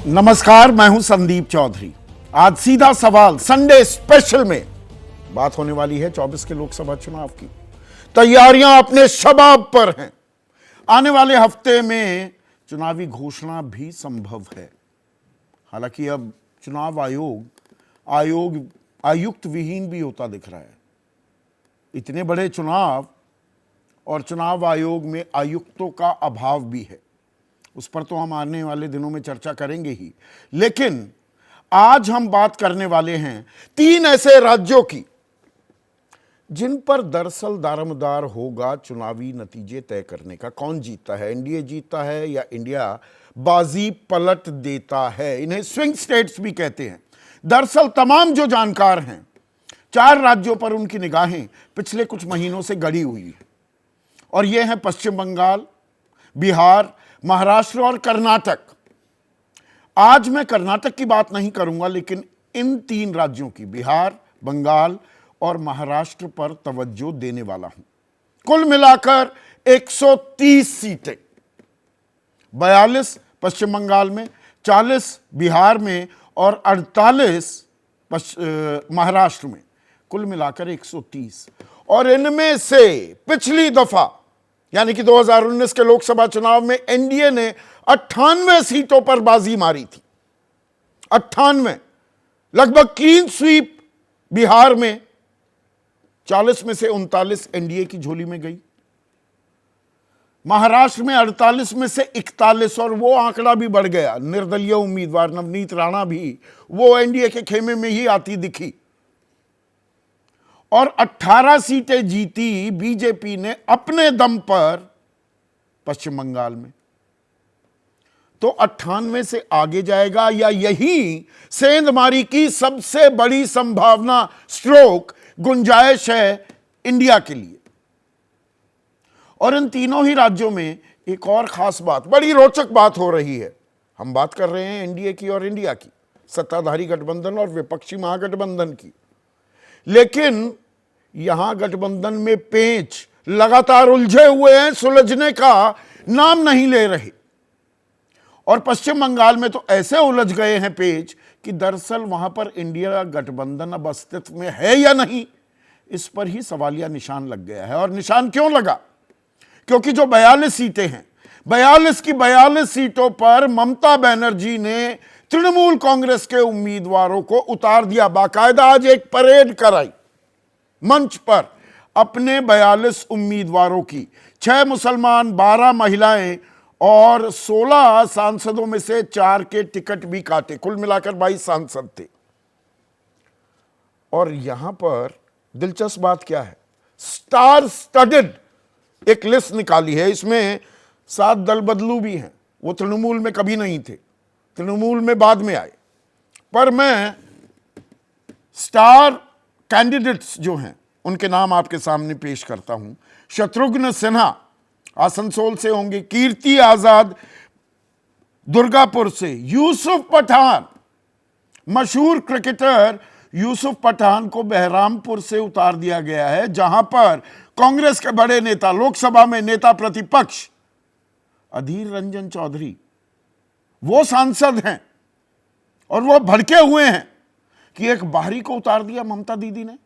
नमस्कार, मैं हूं संदीप चौधरी। आज सीधा सवाल संडे स्पेशल में बात होने वाली है 24 के लोकसभा चुनाव की। तैयारियां अपने शबाब पर हैं। आने वाले हफ्ते में चुनावी घोषणा भी संभव है। हालांकि अब चुनाव आयोग आयुक्त विहीन भी होता दिख रहा है। इतने बड़े चुनाव और चुनाव आयोग में आयुक्तों का अभाव भी है। उस पर तो हम आने वाले दिनों में चर्चा करेंगे ही, लेकिन आज हम बात करने वाले हैं 3 ऐसे राज्यों की जिन पर दरअसल दारोमदार होगा चुनावी नतीजे तय करने का। कौन जीतता है, एनडीए जीतता है या इंडिया बाजी पलट देता है। इन्हें स्विंग स्टेट्स भी कहते हैं। दरअसल तमाम जो जानकार हैं, 4 राज्यों पर उनकी निगाहें पिछले कुछ महीनों से गड़ी हुई हैं, और ये हैं पश्चिम बंगाल, बिहार, महाराष्ट्र और कर्नाटक। आज मैं कर्नाटक की बात नहीं करूंगा, लेकिन इन 3 राज्यों की, बिहार, बंगाल और महाराष्ट्र पर तवज्जो देने वाला हूं। कुल मिलाकर 130 सीटें, 42 पश्चिम बंगाल में, 40 बिहार में और 48 महाराष्ट्र में। कुल मिलाकर 130। और इनमें से पिछली दफा यानी कि 2019 के लोकसभा चुनाव में एनडीए ने 98 सीटों पर बाजी मारी थी। 98, लगभग क्लीन स्वीप बिहार में। 40 में से 39 एनडीए की झोली में गई। महाराष्ट्र में 48 में से 41, और वो आंकड़ा भी बढ़ गया। निर्दलीय उम्मीदवार नवनीत राणा भी वो एनडीए के खेमे में ही आती दिखी। और 18 सीटें जीती बीजेपी ने अपने दम पर पश्चिम बंगाल में। तो 98 से आगे जाएगा या यही सेंधमारी की सबसे बड़ी संभावना, स्ट्रोक, गुंजाइश है इंडिया के लिए। और इन तीनों ही राज्यों में एक और खास बात, बड़ी रोचक बात हो रही है। हम बात कर रहे हैं एनडीए की और इंडिया की, सत्ताधारी गठबंधन और विपक्षी महागठबंधन की। लेकिन यहां गठबंधन में पेंच लगातार उलझे हुए हैं, सुलझने का नाम नहीं ले रहे। और पश्चिम बंगाल में तो ऐसे उलझ गए हैं पेंच कि दरअसल वहां पर इंडिया गठबंधन अब अस्तित्व में है या नहीं, इस पर ही सवालिया निशान लग गया है। और निशान क्यों लगा? क्योंकि जो 42 सीटें हैं, 42 की 42 सीटों पर ममता बनर्जी ने तृणमूल कांग्रेस के उम्मीदवारों को उतार दिया। बाकायदा आज एक परेड कराई मंच पर अपने 42 उम्मीदवारों की। 6 मुसलमान, 12 महिलाएं और 16 सांसदों में से 4 के टिकट भी काटे। कुल मिलाकर 22 सांसद थे। और यहां पर दिलचस्प बात क्या है, स्टार स्टडेड एक लिस्ट निकाली है। इसमें 7 दल बदलू भी हैं। वो तृणमूल में कभी नहीं थे, तृणमूल में बाद में आए। पर मैं स्टार कैंडिडेट्स जो हैं उनके नाम आपके सामने पेश करता हूं। शत्रुघ्न सिन्हा आसनसोल से होंगे, कीर्ति आजाद दुर्गापुर से, यूसुफ पठान, मशहूर क्रिकेटर यूसुफ पठान को बहरामपुर से उतार दिया गया है, जहां पर कांग्रेस के बड़े नेता, लोकसभा में नेता प्रतिपक्ष अधीर रंजन चौधरी, वो सांसद हैं और वो भड़के हुए हैं कि एक बाहरी को उतार दिया ममता दीदी ने।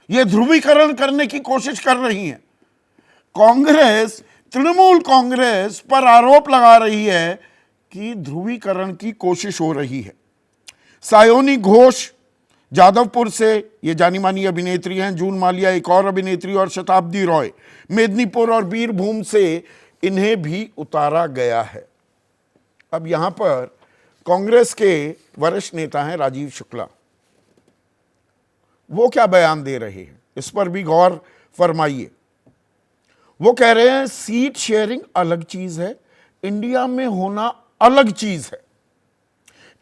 ये ध्रुवीकरण करने की कोशिश कर रही हैं। कांग्रेस, तृणमूल कांग्रेस पर आरोप लगा रही है कि ध्रुवीकरण की कोशिश हो रही है। सायोनी घोष जादवपुर से, ये जानी मानी अभिनेत्री हैं। जून मालिया एक और अभिनेत्री, और शताब्दी रॉय मेदिनीपुर और बीरभूम से इन्हें भी उतारा गया है। अब यहां पर कांग्रेस के वरिष्ठ नेता हैं राजीव शुक्ला। वो क्या बयान दे रहे हैं, इस पर भी गौर फरमाइए। वो कह रहे हैं सीट शेयरिंग अलग चीज है, इंडिया में होना अलग चीज है।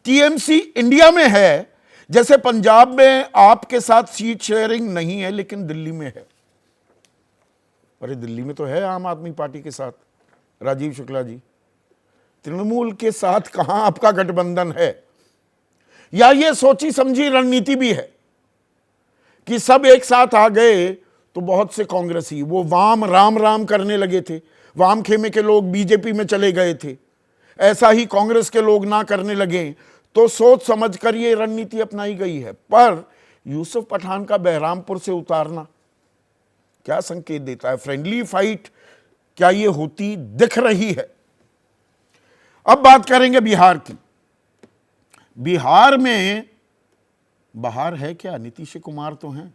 टीएमसी इंडिया में है, जैसे पंजाब में आपके साथ सीट शेयरिंग नहीं है लेकिन दिल्ली में है। अरे दिल्ली में तो है आम आदमी पार्टी के साथ, राजीव शुक्ला जी। तृणमूल के साथ कहां आपका गठबंधन है? या ये सोची समझी रणनीति भी है कि सब एक साथ आ गए तो बहुत से कांग्रेसी, वो वाम राम राम करने लगे थे, वाम खेमे के लोग बीजेपी में चले गए थे, ऐसा ही कांग्रेस के लोग ना करने लगे तो सोच समझ कर ये रणनीति अपनाई गई है। पर यूसुफ पठान का बहरामपुर से उतारना क्या संकेत देता है? फ्रेंडली फाइट क्या ये होती दिख रही है? अब बात करेंगे बिहार की। बिहार में बाहर है क्या? नीतीश कुमार तो हैं,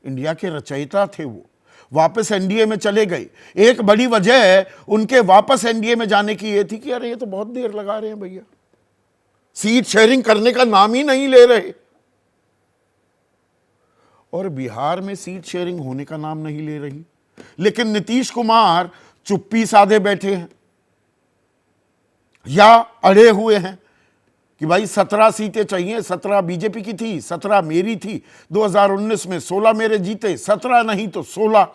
इंडिया के रचयिता थे, वो वापस एनडीए में चले गए। एक बड़ी वजह उनके वापस एनडीए में जाने की ये थी कि अरे ये तो बहुत देर लगा रहे हैं भैया, सीट शेयरिंग करने का नाम ही नहीं ले रहे। और बिहार में सीट शेयरिंग होने का नाम नहीं ले रही, लेकिन नीतीश कुमार चुप्पी साधे बैठे हैं या अड़े हुए हैं कि भाई 17 सीटें चाहिए। 17 बीजेपी की थी, 17 मेरी थी। 2019 में 16 मेरे जीते, 17 नहीं तो 16,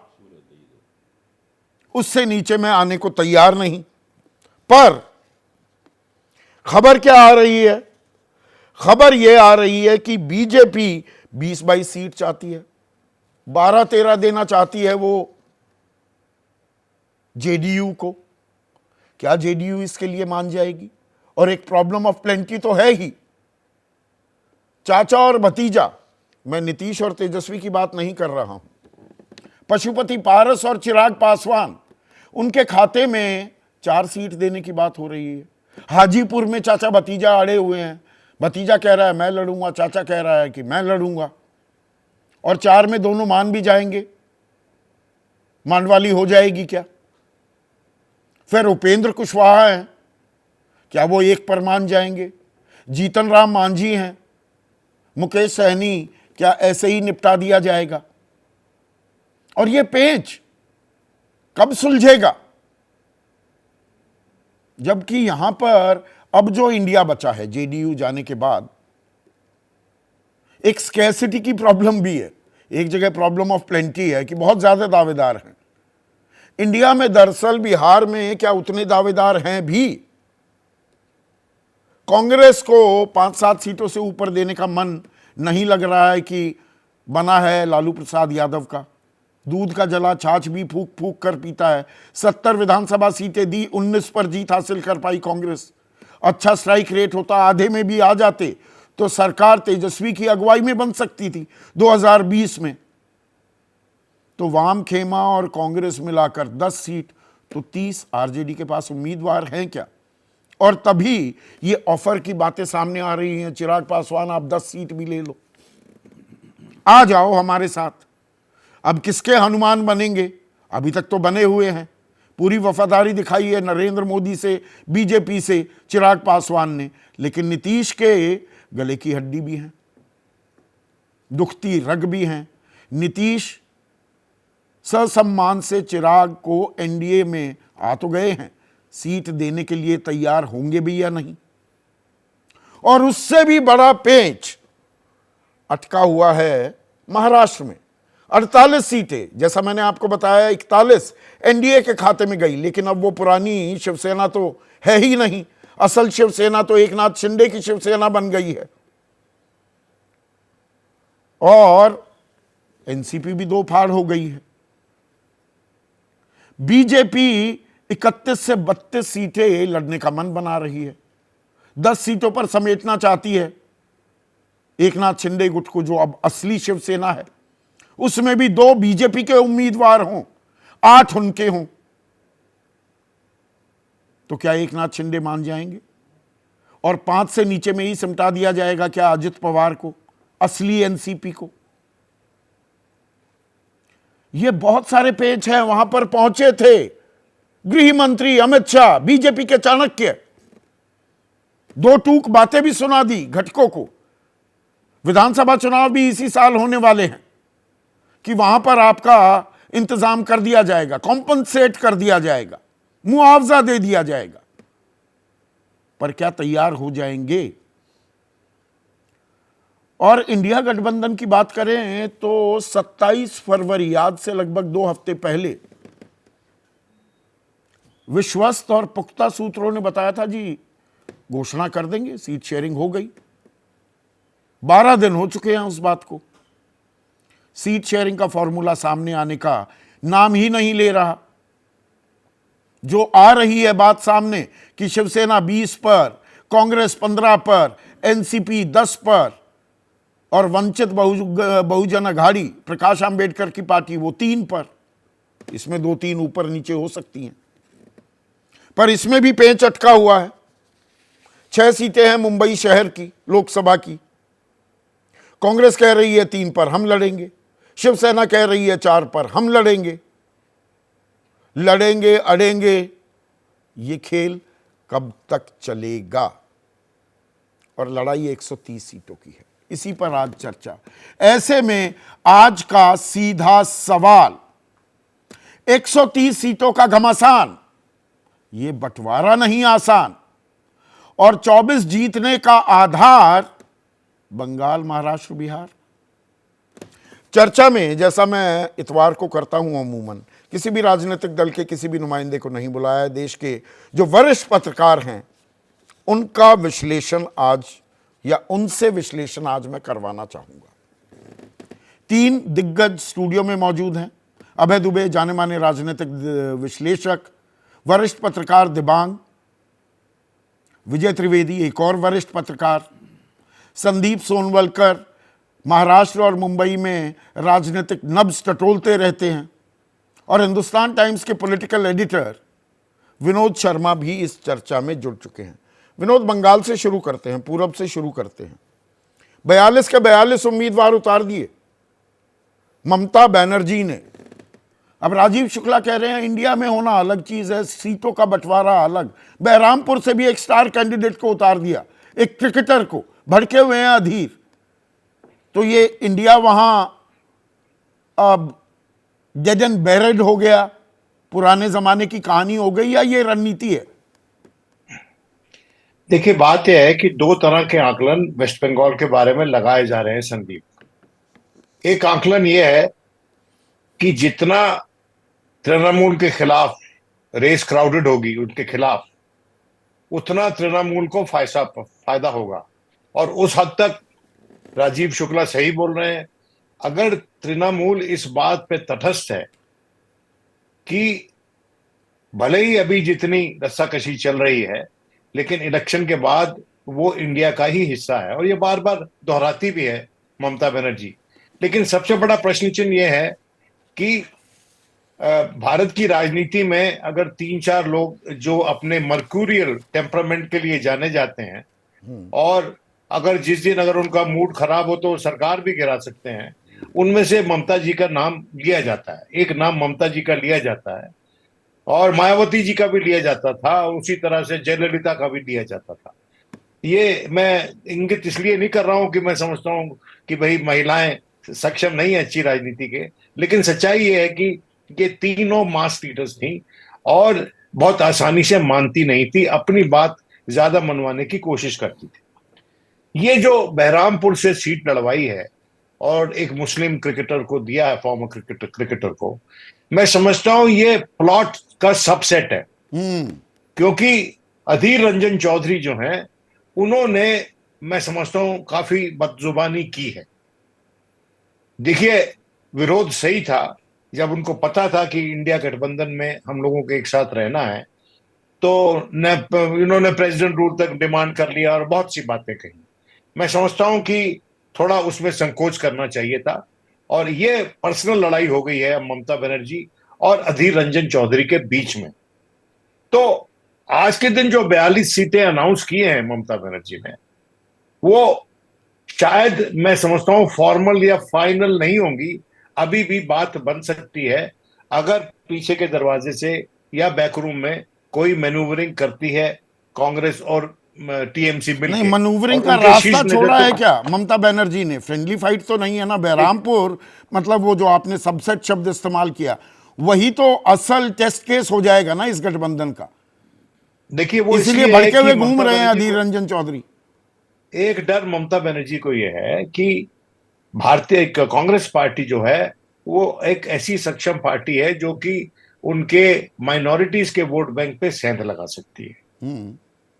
उससे नीचे मैं आने को तैयार नहीं। पर खबर क्या आ रही है? खबर यह आ रही है कि बीजेपी 20-22 सीट चाहती है, 12-13 देना चाहती है वो जेडीयू को। क्या जेडीयू इसके लिए मान जाएगी? और एक प्रॉब्लम ऑफ प्लेंटी तो है ही, चाचा और भतीजा। मैं नीतीश और तेजस्वी की बात नहीं कर रहा हूं, पशुपति पारस और चिराग पासवान, उनके खाते में 4 सीट देने की बात हो रही है। हाजीपुर में चाचा भतीजा अड़े हुए हैं, भतीजा कह रहा है मैं लड़ूंगा, चाचा कह रहा है कि मैं लड़ूंगा, और 4 में दोनों मान भी जाएंगे। मांडवाली हो जाएगी क्या? फिर उपेंद्र कुशवाहा हैं, क्या वो 1 पर मान जाएंगे? जीतन राम मांझी हैं, मुकेश सहनी, क्या ऐसे ही निपटा दिया जाएगा? और ये पेच कब सुलझेगा? जबकि यहां पर अब जो इंडिया बचा है जेडीयू जाने के बाद, एक स्कैर्सिटी की प्रॉब्लम भी है। एक जगह प्रॉब्लम ऑफ प्लेंटी है कि बहुत ज्यादा दावेदार हैं। इंडिया में दरअसल बिहार में क्या उतने दावेदार हैं भी? कांग्रेस को 5-7 सीटों से ऊपर देने का मन नहीं लग रहा है कि बना है लालू प्रसाद यादव का। दूध का जला छाछ भी फूक फूक कर पीता है। 70 विधानसभा सीटें दी, 19 पर जीत हासिल कर पाई कांग्रेस। अच्छा स्ट्राइक रेट होता, आधे में भी आ जाते तो सरकार तेजस्वी की अगुवाई में बन सकती थी 2020 में। तो वाम खेमा और कांग्रेस मिलाकर 10 सीट, तो 30 आरजेडी के पास उम्मीदवार हैं क्या? और तभी ये ऑफर की बातें सामने आ रही हैं, चिराग पासवान आप 10 सीट भी ले लो, आ जाओ हमारे साथ। अब किसके हनुमान बनेंगे? अभी तक तो बने हुए हैं, पूरी वफादारी दिखाई है नरेंद्र मोदी से, बीजेपी से चिराग पासवान ने, लेकिन नीतीश के गले की हड्डी भी हैं, दुखती रग भी हैं। नीतीश ससम्मान से चिराग को एनडीए में आ तो गए हैं, सीट देने के लिए तैयार होंगे भी या नहीं? और उससे भी बड़ा पेच अटका हुआ है महाराष्ट्र में। 48 सीटें, जैसा मैंने आपको बताया 41 एनडीए के खाते में गई, लेकिन अब वो पुरानी शिवसेना तो है ही नहीं। असल शिवसेना तो एकनाथ शिंदे की शिवसेना बन गई है। और एनसीपी भी 2 फाड़ हो गई है। बीजेपी 31 से 32 सीटें लड़ने का मन बना रही है, 10 सीटों पर समेटना चाहती है एकनाथ शिंदे गुट को, जो अब असली शिवसेना है। उसमें भी 2 बीजेपी के उम्मीदवार हों, 8 उनके हों, तो क्या एकनाथ शिंदे मान जाएंगे? और 5 से नीचे में ही सिमटा दिया जाएगा क्या अजित पवार को, असली एनसीपी को? ये बहुत सारे पेच हैं। वहां पर पहुंचे थे गृह मंत्री अमित शाह, बीजेपी के चाणक्य, 2 टूक बातें भी सुना दी घटकों को। विधानसभा चुनाव भी इसी साल होने वाले हैं कि वहां पर आपका इंतजाम कर दिया जाएगा, कॉम्पनसेट कर दिया जाएगा, मुआवजा दे दिया जाएगा। पर क्या तैयार हो जाएंगे? और इंडिया गठबंधन की बात करें तो 27 फरवरी, आज से लगभग 2 हफ्ते पहले, विश्वस्त और पुख्ता सूत्रों ने बताया था जी घोषणा कर देंगे, सीट शेयरिंग हो गई। 12 दिन हो चुके हैं उस बात को। सीट शेयरिंग का फॉर्मूला सामने आने का नाम ही नहीं ले रहा। जो आ रही है बात सामने कि शिवसेना 20 पर, कांग्रेस 15 पर, एनसीपी 10 पर और वंचित बहुजन अघाड़ी प्रकाश आंबेडकर की पार्टी वो 3 पर, इसमें 2-3 ऊपर नीचे हो सकती हैं, पर इसमें भी पेंच अटका हुआ है। 6 सीटें हैं मुंबई शहर की लोकसभा की। कांग्रेस कह रही है 3 पर हम लड़ेंगे, शिवसेना कह रही है 4 पर हम लड़ेंगे। लड़ेंगे अड़ेंगे, ये खेल कब तक चलेगा? और लड़ाई 130 सीटों की है, इसी पर आज चर्चा। ऐसे में आज का सीधा सवाल, 130 सीटों का घमासान, ये बंटवारा नहीं आसान, और 24 जीतने का आधार बंगाल, महाराष्ट्र, बिहार। चर्चा में, जैसा मैं इतवार को करता हूं अमूमन, किसी भी राजनीतिक दल के किसी भी नुमाइंदे को नहीं बुलाया। देश के जो वरिष्ठ पत्रकार हैं उनका विश्लेषण आज, या उनसे विश्लेषण आज मैं करवाना चाहूंगा। 3 दिग्गज स्टूडियो में मौजूद हैं। अभय दुबे, जाने माने राजनीतिक विश्लेषक, वरिष्ठ पत्रकार दिबांग। विजय त्रिवेदी, एक और वरिष्ठ पत्रकार। संदीप सोनवलकर, महाराष्ट्र और मुंबई में राजनीतिक नब्ज टटोलते रहते हैं। और हिंदुस्तान टाइम्स के पॉलिटिकल एडिटर विनोद शर्मा भी इस चर्चा में जुड़ चुके हैं। विनोद, बंगाल से शुरू करते हैं, पूरब से शुरू करते हैं। 42 के 42 उम्मीदवार उतार दिए ममता बनर्जी ने। अब राजीव शुक्ला कह रहे हैं इंडिया में होना अलग चीज है, सीटों का बंटवारा अलग। बहरामपुर से भी एक स्टार कैंडिडेट को उतार दिया, एक क्रिकेटर को, भड़के हुए हैं अधीर। तो ये इंडिया वहां अब डेड एंड बेरेड हो गया, पुराने जमाने की कहानी हो गई, या ये रणनीति है? देखिए, बात यह है कि 2 तरह के आकलन वेस्ट बंगाल के बारे में लगाए जा रहे हैं संदीप। एक आकलन यह है कि जितना तृणमूल के खिलाफ रेस क्राउडेड होगी उनके खिलाफ, उतना तृणमूल को फायदा होगा। और उस हद तक राजीव शुक्ला सही बोल रहे हैं। अगर तृणमूल इस बात पे तटस्थ है कि भले ही अभी जितनी रस्साकशी चल रही है, लेकिन इलेक्शन के बाद वो इंडिया का ही हिस्सा है, और ये बार बार दोहराती भी है ममता बनर्जी। लेकिन सबसे बड़ा प्रश्न चिन्ह यह है कि भारत की राजनीति में अगर 3-4 लोग जो अपने मर्क्यूरियल टेम्परामेंट के लिए जाने जाते हैं, और अगर जिस दिन अगर उनका मूड खराब हो तो सरकार भी गिरा सकते हैं, उनमें से ममता जी का नाम लिया जाता है। एक नाम ममता जी का लिया जाता है, और मायावती जी का भी लिया जाता था, उसी तरह से जयललिता का भी लिया जाता था। ये मैं इंगित इसलिए नहीं कर रहा हूं कि मैं समझता हूं कि भाई महिलाएं सक्षम नहीं है अच्छी राजनीति के, लेकिन सच्चाई ये है कि ये तीनों मास लीडर्स थी और बहुत आसानी से मानती नहीं थी, अपनी बात ज्यादा मनवाने की कोशिश करती थी। ये जो बहरामपुर से सीट लड़वाई है और एक मुस्लिम क्रिकेटर को दिया है, फॉर्मर क्रिकेटर को, मैं समझता हूं ये प्लॉट का सबसेट है। क्योंकि अधीर रंजन चौधरी जो हैं, उन्होंने, मैं समझता हूं, काफी बदजुबानी की है। देखिए, विरोध सही था। जब उनको पता था कि इंडिया गठबंधन में हम लोगों को एक साथ रहना है, तो इन्होंने प्रेसिडेंट रूल तक डिमांड कर लिया और बहुत सी बातें कही। मैं समझता हूं कि थोड़ा उसमें संकोच करना चाहिए था, और ये पर्सनल लड़ाई हो गई है ममता बनर्जी और अधीर रंजन चौधरी के बीच में। तो आज के दिन जो 42 सीटें अनाउंस किए हैं ममता बनर्जी ने, वो शायद, मैं समझता हूं, फॉर्मल या फाइनल नहीं होंगी। अभी भी बात बन सकती है अगर पीछे के दरवाजे से या बैकरूम में कोई मैन्यूवरिंग करती है कांग्रेस और टीएमसी मिलकर। नहीं, मैन्यूवरिंग का रास्ता छोड़ा है क्या ममता बनर्जी ने? फ्रेंडली फाइट तो नहीं है ना बहरामपुर? मतलब वो जो आपने सबसेट शब्द इस्तेमाल किया, वही तो असल टेस्ट केस हो जाएगा ना इस गठबंधन का। देखिए, वो इसलिए भड़के हुए घूम रहे हैं अधीर रंजन चौधरी। एक डर ममता बनर्जी को यह है कि भारतीय कांग्रेस पार्टी जो है वो एक ऐसी सक्षम पार्टी है जो कि उनके माइनॉरिटीज के वोट बैंक पे सेंध लगा सकती है।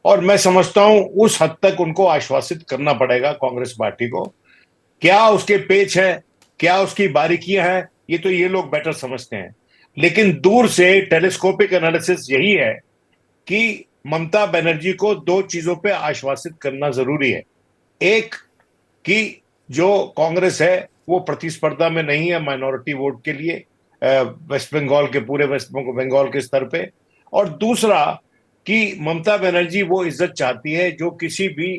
और मैं समझता हूं उस हद तक उनको आश्वासित करना पड़ेगा कांग्रेस पार्टी को। क्या उसके पेच है, क्या उसकी बारीकियां हैं, ये तो ये लोग बेटर समझते हैं। लेकिन दूर से टेलीस्कोपिक एनालिसिस यही है कि ममता बनर्जी को दो चीजों पे आश्वासित करना जरूरी है। एक, कि जो कांग्रेस है वो प्रतिस्पर्धा में नहीं है माइनॉरिटी वोट के लिए वेस्ट बंगाल के, पूरे वेस्ट बंगाल के स्तर पे। और दूसरा, कि ममता बनर्जी वो इज्जत चाहती है जो किसी भी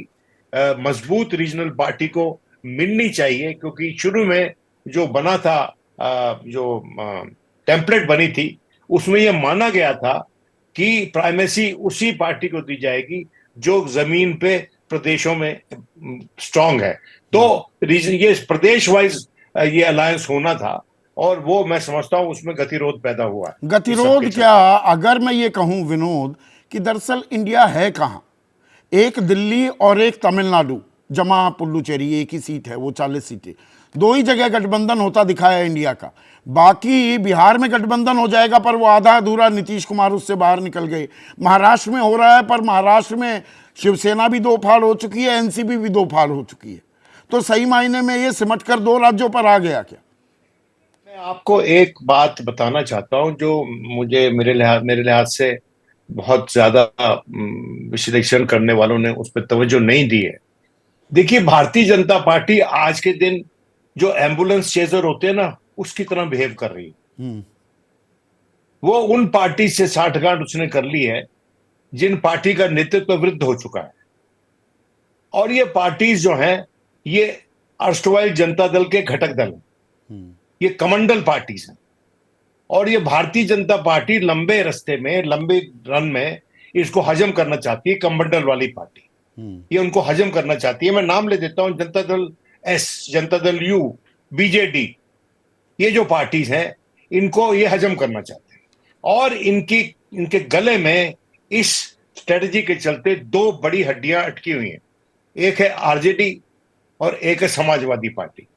मजबूत रीजनल पार्टी को मिलनी चाहिए, क्योंकि शुरू में जो बना था, जो टेम्पलेट बनी थी, उसमें यह माना गया था कि प्राइमेसी उसी पार्टी को दी जाएगी जो जमीन पे प्रदेशों में स्ट्रांग है। तो रीजन ये प्रदेश वाइज ये अलायंस होना था, और वो मैं समझता हूं उसमें गतिरोध पैदा हुआ है। गतिरोध क्या, अगर मैं ये कहूं विनोद कि दरअसल इंडिया है कहां, एक दिल्ली और एक तमिलनाडु, जमा पुल्लुचेरी एक ही सीट है, वो 40 सीटें, दो ही जगह गठबंधन होता दिखाया इंडिया का। बाकी बिहार में गठबंधन हो जाएगा पर वो आधा अधूरा, नीतीश कुमार उससे बाहर निकल गए। महाराष्ट्र में हो रहा है पर महाराष्ट्र में शिवसेना भी दो फाड़ हो चुकी है, एनसीपी भी दो फाड़ हो चुकी है। तो सही मायने में ये सिमट कर दो राज्यों पर आ गया क्या? मैं आपको एक बात बताना चाहता हूं जो मुझे मेरे लिहाज से बहुत ज्यादा विश्लेषण करने वालों ने उस पर तवज्जो नहीं दी है। देखिए, भारतीय जनता पार्टी आज के दिन जो एम्बुलेंस चेजर होते हैं ना, उसकी तरह बिहेव कर रही है। वो उन पार्टी से साठगांठ उसने कर ली है जिन पार्टी का नेतृत्व वृद्ध हो चुका है। और ये पार्टीज जो हैं, ये अर्स्टवाइल जनता दल के घटक दल हैं, ये कमंडल पार्टीज हैं। और ये भारतीय जनता पार्टी लंबे रास्ते में, लंबे रन में इसको हजम करना चाहती है, कमंडल वाली पार्टी ये उनको हजम करना चाहती है। मैं नाम ले देता हूं, Janata Dal S, Janata Dal you, BJD, ये जो पार्टीज हैं इनको ये हजम करना चाहते हैं। और इनके गले में इस स्ट्रेटजी के चलते दो बड़ी हड्डियां अटकी हुई हैं, एक है आरजेडी और एक है समाजवादी पार्टी।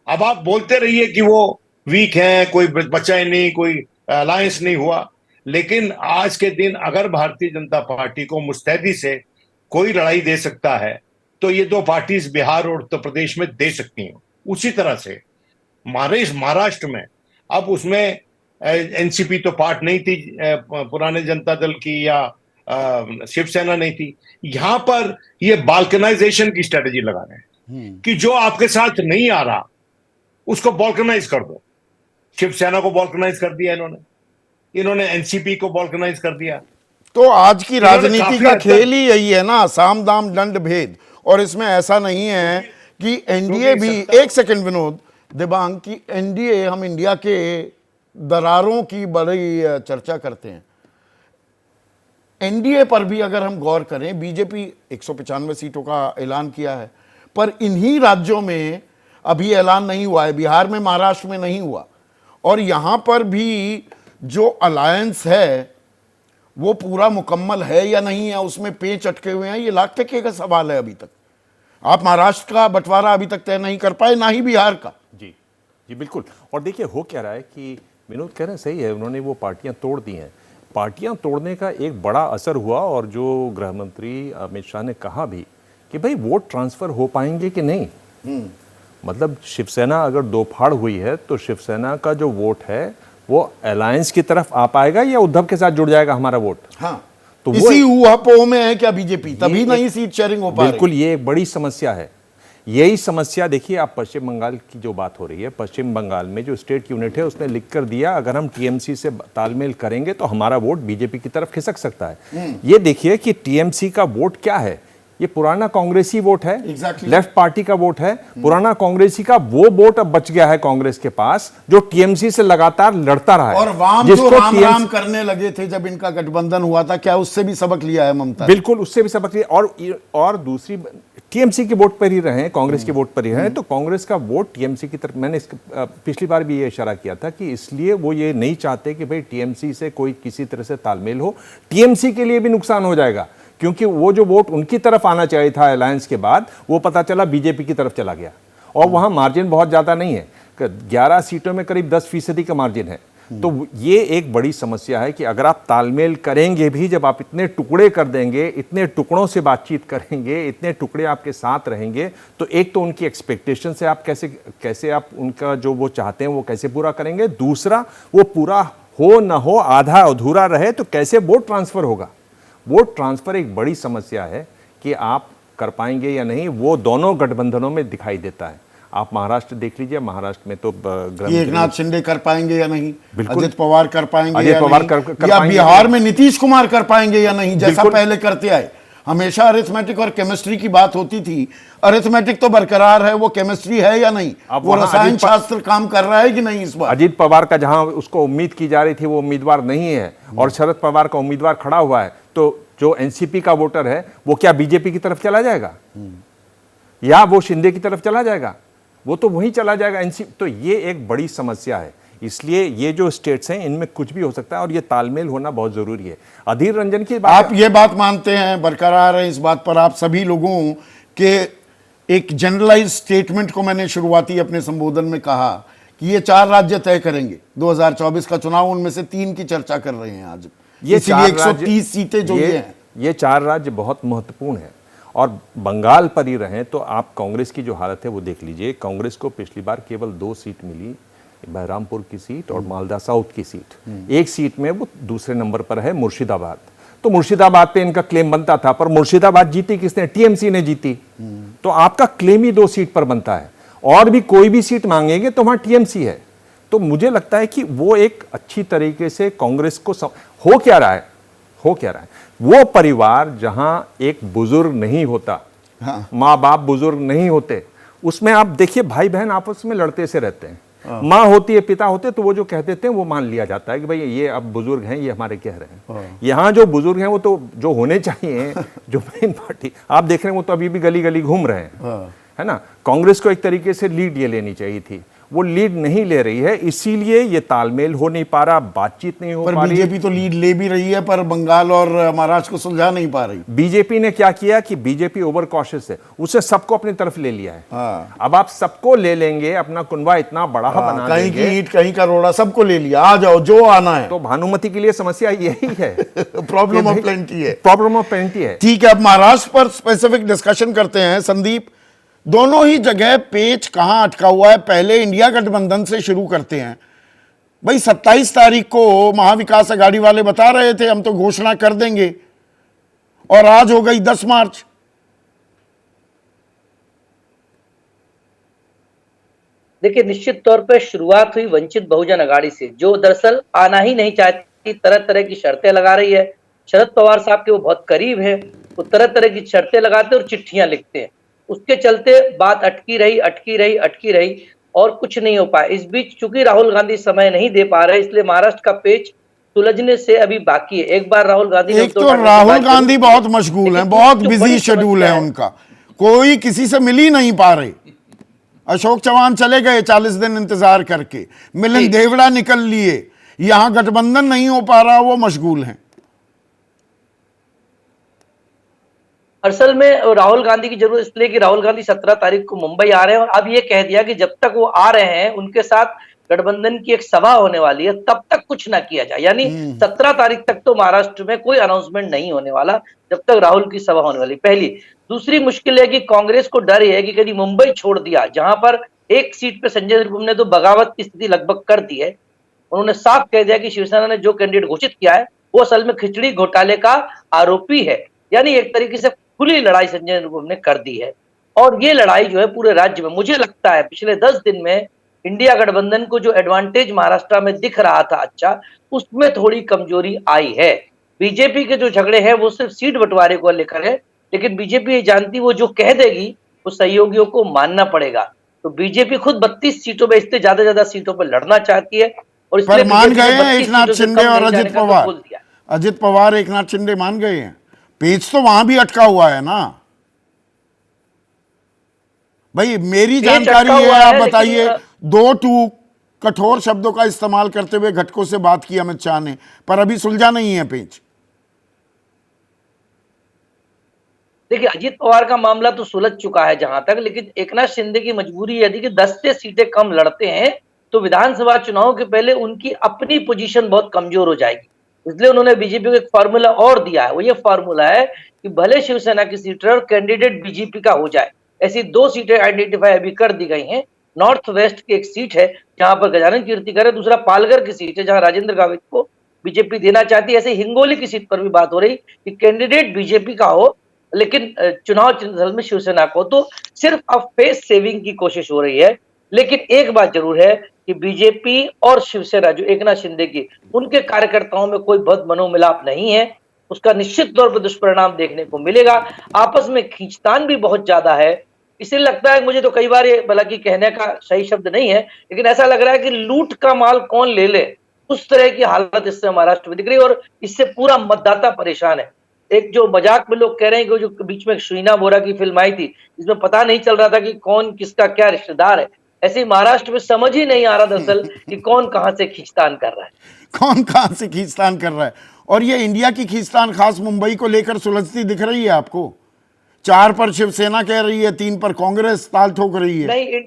अब आप बोलते रहिए कि वो वीक हैं, कोई बचा ही नहीं, कोई अलायंस नहीं हुआ, लेकिन आज के दिन अगर भारतीय जनता पार्टी को मुस्तैदी से कोई लड़ाई दे सकता है तो ये दो पार्टीज बिहार और उत्तर प्रदेश में दे सकती हैं। उसी तरह से महाराष्ट्र में, अब उसमें एनसीपी तो पार्ट नहीं थी पुराने जनता दल की, या शिवसेना नहीं थी। यहां पर ये बाल्कनाइजेशन की स्ट्रेटेजी लगा रहे हैं कि जो आपके साथ नहीं आ रहा उसको बाल्कनाइज कर दो। शिवसेना को बाल्कनाइज कर दिया इन्होंने एनसीपी को बाल्कनाइज कर दिया। तो आज की राजनीति का खेल ही यही है ना, साम दाम दंड भेद। और इसमें ऐसा नहीं है कि एनडीए भी, एक सेकंड विनोद दिबांग, की एनडीए, हम इंडिया के दरारों की बड़ी चर्चा करते हैं, एनडीए पर भी अगर हम गौर करें, बीजेपी 195 सीटों का ऐलान किया है, पर इन्हीं राज्यों में अभी ऐलान नहीं हुआ है, बिहार में, महाराष्ट्र में नहीं हुआ। और यहां पर भी जो अलायंस है वो पूरा मुकम्मल है या नहीं है, उसमें पेच अटके हुए हैं, ये लाख टके का सवाल है। अभी तक आप महाराष्ट्र का बंटवारा अभी तक तय नहीं कर पाए, ना ही बिहार का। जी जी बिल्कुल। और देखिए हो क्या रहा है कि विनोद कह रहे हैं सही है, उन्होंने वो पार्टियां तोड़ दी हैं। पार्टियां तोड़ने का एक बड़ा असर हुआ, और जो गृह मंत्री अमित शाह ने कहा भी कि भाई वोट ट्रांसफर हो पाएंगे कि नहीं। मतलब शिवसेना अगर दो फाड़ हुई है तो शिवसेना का जो वोट है वो अलायंस की तरफ आ पाएगा या उद्धव के साथ जुड़ जाएगा हमारा वोट। हाँ, तो इसी ऊहापोह में है क्या बीजेपी, तभी नहीं सीट शेयरिंग हो पा रही। बिल्कुल, ये एक बड़ी समस्या है। यही समस्या देखिए, आप पश्चिम बंगाल की जो बात हो रही है, पश्चिम बंगाल में जो स्टेट यूनिट है उसने लिख कर दिया अगर हम टीएमसी से तालमेल करेंगे तो हमारा वोट बीजेपी की तरफ खिसक सकता है। ये देखिए कि टीएमसी का वोट क्या है, ये पुराना कांग्रेसी वोट है, लेफ्ट पार्टी का वोट है। पुराना कांग्रेसी का वो वोट अब बच गया है कांग्रेस के पास, जो टीएमसी से लगातार लड़ता रहा है। और वाम जो राम राम करने लगे थे जब इनका गठबंधन हुआ था, क्या उससे भी सबक लिया है ममता? बिल्कुल, उससे भी सबक लिया। और दूसरी, टीएमसी के वोट पर ही रहे, कांग्रेस के वोट पर ही रहे, तो कांग्रेस का वोट टीएमसी की तरफ, मैंने पिछली बार भी ये इशारा किया था कि इसलिए वो ये नहीं चाहते कि भाई टीएमसी से कोई किसी तरह से तालमेल हो। टीएमसी के लिए भी नुकसान हो जाएगा, क्योंकि वो जो वोट उनकी तरफ आना चाहिए था अलायंस के बाद, वो पता चला बीजेपी की तरफ चला गया। और वहां मार्जिन बहुत ज्यादा नहीं है, 11 सीटों में करीब 10% का मार्जिन है। तो ये एक बड़ी समस्या है कि अगर आप तालमेल करेंगे भी, जब आप इतने टुकड़े कर देंगे, इतने टुकड़ों से बातचीत करेंगे, इतने टुकड़े आपके साथ रहेंगे, तो एक तो उनकी एक्सपेक्टेशन से आप कैसे आप उनका जो वो चाहते हैं वो कैसे पूरा करेंगे, दूसरा वो पूरा हो न हो, आधा अधूरा रहे तो कैसे वोट ट्रांसफर होगा? वोट ट्रांसफर एक बड़ी समस्या है कि आप कर पाएंगे या नहीं, वो दोनों गठबंधनों में दिखाई देता है। आप महाराष्ट्र देख लीजिए, महाराष्ट्र में तो एकनाथ शिंदे कर पाएंगे या नहीं, बिल्कुल। अजित पवार कर पाएंगे अजित या पवार नहीं, कर या पाएंगे बिहार में नीतीश कुमार कर पाएंगे या नहीं, जैसा बिल्कुल। पहले करते आए। हमेशा अरिथमेटिक और केमिस्ट्री की बात होती थी, अरिथमेटिक तो बरकरार है, वो केमिस्ट्री है या नहीं, अब वो वहाँ रसायन अजित शास्त्र काम कर रहा है कि नहीं इस बार? अजित पवार का जहां उसको उम्मीद की जा रही थी वो उम्मीदवार नहीं है, और शरद पवार का उम्मीदवार खड़ा हुआ है, तो जो एनसीपी का वोटर है वो क्या बीजेपी की तरफ चला जाएगा या वो शिंदे की तरफ चला जाएगा? वो तो वहीं चला जाएगा एनसीपी। तो ये एक बड़ी समस्या है। इसलिए ये जो स्टेट्स हैं इनमें कुछ भी हो सकता है, और ये तालमेल होना बहुत जरूरी है। अधीर रंजन की बात, आप ये बात मानते हैं, बरकरार है इस बात पर आप सभी लोगों के एक जनरलाइज स्टेटमेंट को मैंने शुरुआती अपने संबोधन में कहा कि ये 4 राज्य तय करेंगे 2024 का चुनाव, उनमें से 3 की चर्चा कर रहे हैं आज। ये इसीलिए 4 राज्य, 130 सीटें जो ये हैं, ये 4 राज्य बहुत महत्वपूर्ण है। और बंगाल पर ही रहें तो आप कांग्रेस की जो हालत है वो देख लीजिए। कांग्रेस को पिछली बार केवल 2 सीट मिली, बहरामपुर की सीट और मालदा साउथ की सीट। एक सीट में वो दूसरे नंबर पर है मुर्शिदाबाद। तो मुर्शिदाबाद पे इनका क्लेम बनता था, पर मुर्शिदाबाद जीती किसने? टीएमसी ने जीती। तो आपका क्लेम ही 2 सीट पर बनता है, और भी कोई भी सीट मांगेंगे तो वहां टीएमसी है। तो मुझे लगता है कि वो एक अच्छी तरीके से कांग्रेस को हो क्या रहा है, वो परिवार जहां एक बुजुर्ग नहीं होता, हाँ। माँ बाप बुजुर्ग नहीं होते, उसमें आप देखिए भाई बहन आपस में लड़ते से रहते हैं। माँ होती है, पिता होते, तो वो जो कह देते हैं वो मान लिया जाता है कि भाई ये अब बुजुर्ग हैं, ये हमारे कह रहे हैं। यहाँ जो बुजुर्ग हैं वो तो जो होने चाहिए, जो मेन पार्टी आप देख रहे हैं वो तो अभी भी गली गली घूम रहे हैं, है ना। कांग्रेस को एक तरीके से लीड ये लेनी चाहिए थी, वो लीड नहीं ले रही है, इसीलिए ये तालमेल हो नहीं पा रहा, बातचीत नहीं हो पा रही। बीजेपी तो लीड ले भी रही है, पर बंगाल और महाराष्ट्र को सुलझा नहीं पा रही। बीजेपी ने क्या किया कि बीजेपी ओवर कॉशियस है, उसने सबको अपनी तरफ ले लिया है। हाँ। अब आप सबको ले लेंगे, अपना कुनबा इतना बड़ा बना कहीं देंगे, की ईंट कहीं का रोड़ा, सबको ले लिया, आ जाओ जो आना है। तो भानुमति के लिए समस्या यही है। प्रॉब्लम ऑफ प्लेंटी है। प्रॉब्लम ऑफ प्लेंटी है। ठीक है, अब महाराष्ट्र पर स्पेसिफिक डिस्कशन करते हैं। संदीप, दोनों ही जगह पेच कहां अटका हुआ है? पहले इंडिया गठबंधन से शुरू करते हैं। भाई 27 तारीख को महाविकास अघाड़ी वाले बता रहे थे हम तो घोषणा कर देंगे, और आज हो गई 10 मार्च। देखिए, निश्चित तौर पर शुरुआत हुई वंचित बहुजन अघाड़ी से, जो दरअसल आना ही नहीं चाहती, तरह तरह की शर्तें लगा रही है। शरद पवार साहब के वो बहुत करीब है, वो तरह तरह की शर्तें लगाते और चिट्ठियां लिखते हैं। उसके चलते बात अटकी रही और कुछ नहीं हो पाया। इस बीच चूंकि राहुल गांधी समय नहीं दे पा रहे, इसलिए महाराष्ट्र का पेच सुलझने से अभी बाकी है। एक बार राहुल गांधी एक तो राहुल गांधी बहुत मशगूल हैं, बहुत बिजी शेड्यूल है उनका, कोई किसी से मिल ही नहीं पा रहे। अशोक चौहान चले गए 40 दिन इंतजार करके, मिलिंद देवड़ा निकल लिए, यहां गठबंधन नहीं हो पा रहा, वो मशगूल हैं। असल में राहुल गांधी की जरूरत इसलिए कि राहुल गांधी 17 तारीख को मुंबई आ रहे हैं, और अब ये कह दिया कि जब तक वो आ रहे हैं उनके साथ गठबंधन की एक सभा होने वाली है, तब तक कुछ ना किया जाए। यानी 17 तारीख तक तो महाराष्ट्र में कोई अनाउंसमेंट नहीं होने वाला, जब तक राहुल की सभा होने वाली। पहली। दूसरी मुश्किल है कि कांग्रेस को डर है कि कभी मुंबई छोड़ दिया, जहां पर एक सीट पे संजय निरुपम ने तो बगावत की स्थिति लगभग कर दी है। उन्होंने साफ कह दिया कि शिवसेना ने जो कैंडिडेट घोषित किया है वो असल में खिचड़ी घोटाले का आरोपी है। यानी एक तरीके से खुली लड़ाई संजय निरुपम ने कर दी है, और ये लड़ाई जो है पूरे राज्य में, मुझे लगता है पिछले 10 दिन में इंडिया गठबंधन को जो एडवांटेज महाराष्ट्र में दिख रहा था अच्छा, उसमें थोड़ी कमजोरी आई है। बीजेपी के जो झगड़े हैं वो सिर्फ सीट बंटवारे को लेकर है, लेकिन बीजेपी ये जानती वो जो कह देगी वो सहयोगियों को मानना पड़ेगा। तो बीजेपी खुद 32 सीटों में, इससे ज्यादा सीटों पर लड़ना चाहती है, और पर मान गए हैं एकनाथ शिंदे और अजित पवार। अजित पवार एकनाथ शिंदे मान गए हैं, पेच तो वहां भी अटका हुआ है ना भाई। मेरी जानकारी है, आप बताइए। 2 कठोर शब्दों का इस्तेमाल करते हुए घटकों से बात की अमित शाह ने, पर अभी सुलझा नहीं है पेच। देखिए, अजित पवार का मामला तो सुलझ चुका है जहां तक, लेकिन एकनाथ शिंदे की मजबूरी यदि कि 10 से सीटें कम लड़ते हैं तो विधानसभा चुनाव के पहले उनकी अपनी पोजीशन बहुत कमजोर हो जाएगी। इसलिए उन्होंने बीजेपी को एक फार्मूला और दिया है। वो ये फार्मूला है कि भले शिवसेना की सीट और कैंडिडेट बीजेपी का हो जाए, ऐसी 2 सीटें आइडेंटिफाई अभी कर दी गई हैं, नॉर्थ वेस्ट की एक सीट है जहां पर गजानन कीर्तिकर है, दूसरा पालघर की सीट है जहां राजेंद्र गावित को बीजेपी देना चाहती है। ऐसे हिंगोली की सीट पर भी बात हो रही कि कैंडिडेट बीजेपी का हो लेकिन चुनाव चिन्ह में शिवसेना को, तो सिर्फ अब फेस सेविंग की कोशिश हो रही है। लेकिन एक बात जरूर है कि बीजेपी और शिवसेना जो एकनाथ शिंदे की, उनके कार्यकर्ताओं में कोई बहुत मनोमिलाप नहीं है, उसका निश्चित तौर पर दुष्परिणाम देखने को मिलेगा। आपस में खींचतान भी बहुत ज्यादा है, इसलिए लगता है मुझे तो कई बार ये, हालांकि कहने का सही शब्द नहीं है, लेकिन ऐसा लग रहा है कि लूट का माल कौन ले ले, उस तरह की हालत इससे महाराष्ट्र में दिख रही है और इससे पूरा मतदाता परेशान है। एक जो मजाक में लोग कह रहे हैं कि जो बीच में शीना बोरा की फिल्म आई थी, इसमें पता नहीं चल रहा था कि कौन किसका क्या रिश्तेदार है, ऐसे ही महाराष्ट्र में समझ ही नहीं आ रहा दरअसल कि कौन कहां से खींचतान कर रहा है। कौन कहां से खींचतान कर रहा है। और ये इंडिया की खींचतान खास मुंबई को लेकर सुलझती दिख रही है आपको? 4 पर शिवसेना कह रही है, 3 पर कांग्रेस ताल ठोक रही है। नहीं,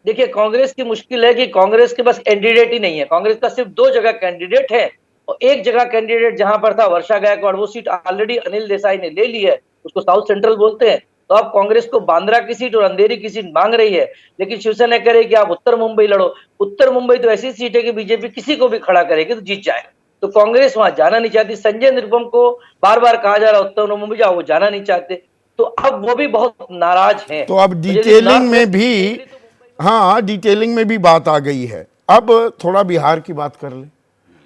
देखिए कांग्रेस की मुश्किल है कि कांग्रेस के पास कैंडिडेट ही नहीं है। कांग्रेस का सिर्फ 2 जगह कैंडिडेट है और एक जगह कैंडिडेट जहां पर था वर्षा गायकवाड़, वो सीट ऑलरेडी अनिल देसाई ने ले ली है, उसको साउथ सेंट्रल बोलते हैं। तो अब कांग्रेस को बांद्रा की सीट और अंधेरी की सीट मांग रही है, लेकिन शिवसेना कह रही है कि आप उत्तर मुंबई लड़ो। उत्तर मुंबई तो ऐसी सीट है कि बीजेपी किसी को भी खड़ा करेगी तो जीत जाए, तो कांग्रेस वहां जाना नहीं चाहती। संजय निरुपम को बार बार कहा जा रहा है उत्तर मुंबई जाओ, वो जाना नहीं चाहते, तो अब वो भी बहुत नाराज हैं। तो अब डिटेलिंग में भी, हाँ डिटेलिंग में भी बात आ गई है। अब थोड़ा बिहार की बात कर ले।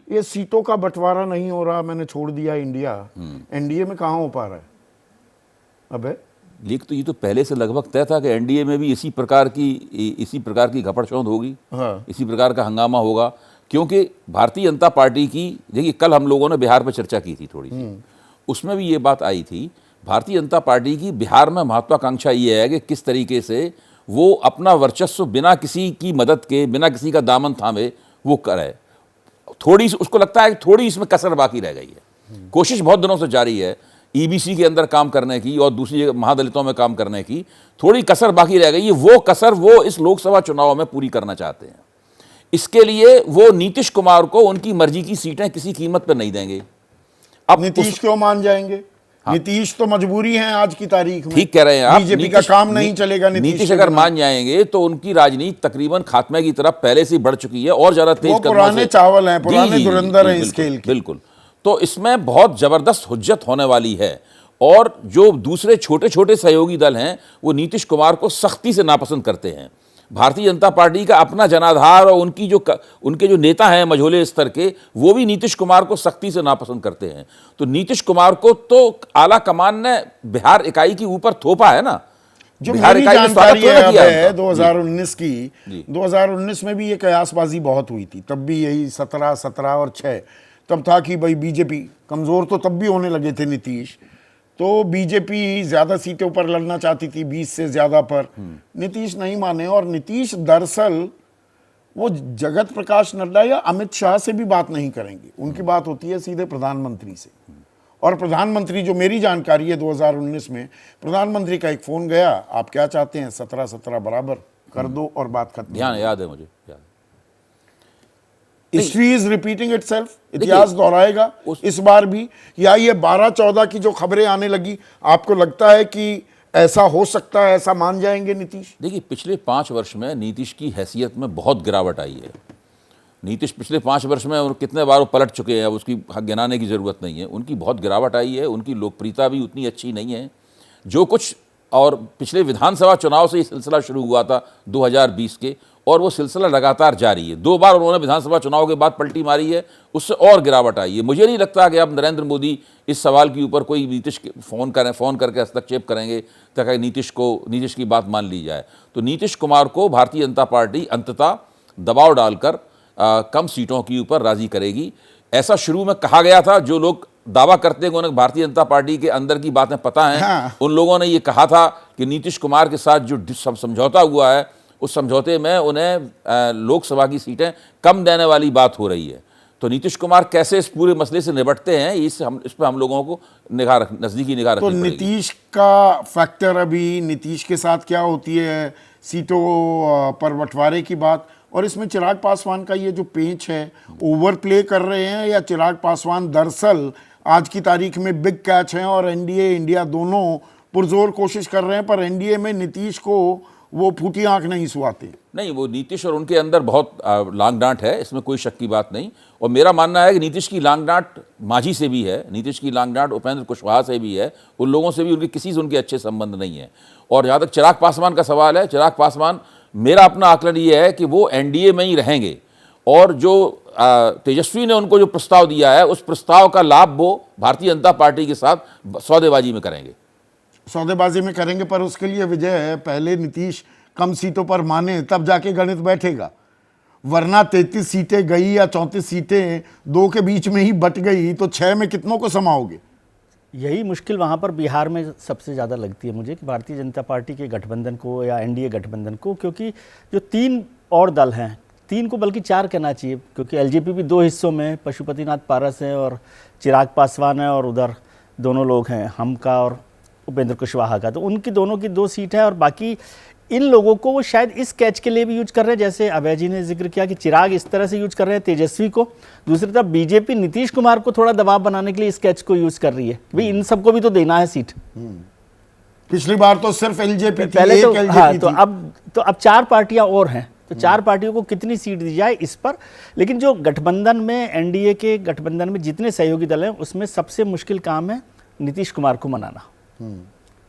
ये सीटों का बंटवारा नहीं हो रहा, मैंने छोड़ दिया इंडिया, एनडीए में कहां हो पा रहा है? अबे लेकिन ये तो पहले से लगभग तय था कि एनडीए में भी इसी प्रकार की घपड़चौंध होगी, हाँ। इसी प्रकार का हंगामा होगा, क्योंकि भारतीय जनता पार्टी की, देखिए कल हम लोगों ने बिहार पर चर्चा की थी थोड़ी सी, उसमें भी ये बात आई थी। भारतीय जनता पार्टी की बिहार में महत्वाकांक्षा ये है कि किस तरीके से वो अपना वर्चस्व बिना किसी की मदद के, बिना किसी का दामन थामे वो करे। थोड़ी उसको लगता है कि थोड़ी इसमें कसर बाकी रह गई है। कोशिश बहुत दिनों से जारी है ईबीसी के अंदर काम करने की और दूसरी जगह महादलितों में काम करने की, थोड़ी कसर बाकी रह गई है। वो कसर वो इस लोकसभा चुनाव में पूरी करना चाहते हैं। इसके लिए वो नीतीश कुमार को उनकी मर्जी की सीटें किसी कीमत पर नहीं देंगे। अब नीतीश क्यों मान जाएंगे? हाँ। नीतीश तो मजबूरी है आज की तारीख में। ठीक कह रहे हैं आप, बीजेपी का काम नहीं चलेगा। नीतीश अगर मान जाएंगे तो उनकी राजनीति तकरीबन खात्मे की तरफ पहले से बढ़ चुकी है और ज्यादा तेज पुराने चावल हैं, पुराने धुरंधर हैं स्केल के। बिल्कुल, तो इसमें बहुत जबरदस्त हुज्जत होने वाली है और जो दूसरे छोटे छोटे सहयोगी दल हैं वो नीतीश कुमार को सख्ती से नापसंद करते हैं। भारतीय जनता पार्टी का अपना जनाधार और उनके जो नेता हैं मझोले स्तर के, वो भी नीतीश कुमार को सख्ती से नापसंद करते हैं। तो नीतीश कुमार को तो आला कमान ने बिहार इकाई के ऊपर थोपा है ना। जो बिहार मेरी इकाई ने स्वागत जानकारी तो किया है उनका। 2019 की, 2019 में भी ये कयासबाजी बहुत हुई थी। तब भी यही 17 और 6 तब था कि भाई बीजेपी कमजोर, तो तब भी होने लगे थे नीतीश। तो बीजेपी ज्यादा सीटों पर लड़ना चाहती थी, 20 से ज्यादा पर। नीतीश नहीं माने और नीतीश दरअसल वो जगत प्रकाश नड्डा या अमित शाह से भी बात नहीं करेंगे। उनकी बात होती है सीधे प्रधानमंत्री से। और प्रधानमंत्री, जो मेरी जानकारी है 2019 में प्रधानमंत्री का एक फोन गया, आप क्या चाहते हैं 17 बराबर कर दो और बात खत्म। ध्यान याद है मुझे, याद। हिस्ट्री इज रिपीटिंग इटसेल्फ, इतिहास दोहराएगा इस बार भी। या ये 12-14 की जो खबरें आने लगी, आपको लगता है कि ऐसा हो सकता है, ऐसा मान जाएंगे नीतीश? देखिए पिछले 5 वर्ष में नीतीश की हैसियत में बहुत गिरावट आई है। नीतीश पिछले 5 वर्ष में कितने बार वो पलट चुके हैं, अब उसकी गिनाने की ज़रूरत नहीं है। उनकी बहुत गिरावट आई है, उनकी लोकप्रियता भी उतनी अच्छी नहीं है जो कुछ। और पिछले विधानसभा चुनाव से ये सिलसिला शुरू हुआ था 2020 के, और वो सिलसिला लगातार जारी है। 2 बार उन्होंने विधानसभा चुनाव के बाद पलटी मारी है, उससे और गिरावट आई है। मुझे नहीं लगता कि अब नरेंद्र मोदी इस सवाल के ऊपर कोई नीतीश फ़ोन करके हस्तक्षेप करेंगे ताकि नीतीश की बात मान ली जाए। तो नीतीश कुमार को भारतीय जनता पार्टी अंततः दबाव डालकर कम सीटों के ऊपर राजी करेगी। ऐसा शुरू में कहा गया था। जो लोग दावा करते हैं कि उन्हें भारतीय जनता पार्टी के अंदर की बातें पता हैं, हाँ। उन लोगों ने ये कहा था कि नीतीश कुमार के साथ जो समझौता हुआ है, उस समझौते में उन्हें लोकसभा की सीटें कम देने वाली बात हो रही है। तो नीतीश कुमार कैसे इस पूरे मसले से निपटते हैं, इस पर हम लोगों को नज़दीकी निगाह रखनी पड़ेगी। तो नीतीश का फैक्टर, अभी नीतीश के साथ क्या होती है सीटों पर बंटवारे की बात, और इसमें चिराग पासवान का ये जो पेंच है, ओवर प्ले कर रहे हैं या चिराग पासवान दरअसल आज की तारीख में बिग कैच हैं और एनडीए इंडिया दोनों पुरजोर कोशिश कर रहे हैं, पर एनडीए में नीतीश को वो फूटी आंख नहीं सुहाते। नहीं, वो नीतीश और उनके अंदर बहुत लांग डांट है, इसमें कोई शक की बात नहीं। और मेरा मानना है कि नीतीश की लांग डांट मांझी से भी है, नीतीश की लांग डांट उपेंद्र कुशवाहा से भी है, उन लोगों से भी उनके किसी से उनके अच्छे संबंध नहीं है। और जहाँ तक चिराग पासवान का सवाल है, चिराग पासवान, मेरा अपना आकलन ये है कि वो एनडीए में ही रहेंगे और जो तेजस्वी ने उनको जो प्रस्ताव दिया है उस प्रस्ताव का लाभ वो भारतीय जनता पार्टी के साथ सौदेबाजी में करेंगे। सौदेबाजी में करेंगे, पर उसके लिए विजय है, पहले नीतीश कम सीटों पर माने तब जाके गणित बैठेगा, वरना 33 सीटें गई या 34 सीटें 2 के बीच में ही बट गई तो 6 में कितनों को समाओगे? यही मुश्किल वहाँ पर बिहार में सबसे ज़्यादा लगती है मुझे कि भारतीय जनता पार्टी के गठबंधन को या एनडीए गठबंधन को, क्योंकि जो 3 और दल हैं, 3 को बल्कि 4 कहना चाहिए, क्योंकि एलजेपी भी 2 हिस्सों में, पशुपतिनाथ पारस है और चिराग पासवान है, और उधर दोनों लोग हैं, हम का और उपेंद्र कुशवाहा का, तो उनकी दोनों की 2 सीट है। और बाकी इन लोगों को वो शायद इस कैच के लिए भी यूज कर रहे हैं, जैसे अभय जी ने जिक्र किया कि चिराग इस तरह से यूज कर रहे हैं तेजस्वी को, दूसरी तरफ बीजेपी नीतीश कुमार को थोड़ा दबाव बनाने के लिए इस कैच को यूज कर रही है, भाई इन सबको भी तो देना है सीट। पिछली बार तो सिर्फ एलजेपी थी, पहले तो एक LJP हाँ, थी। तो अब 4 पार्टियां और हैं, तो 4 पार्टियों को कितनी सीट दी जाए इस पर। लेकिन जो गठबंधन में, एनडीए के गठबंधन में जितने सहयोगी दल हैं उसमें सबसे मुश्किल काम है नीतीश कुमार को मनाना,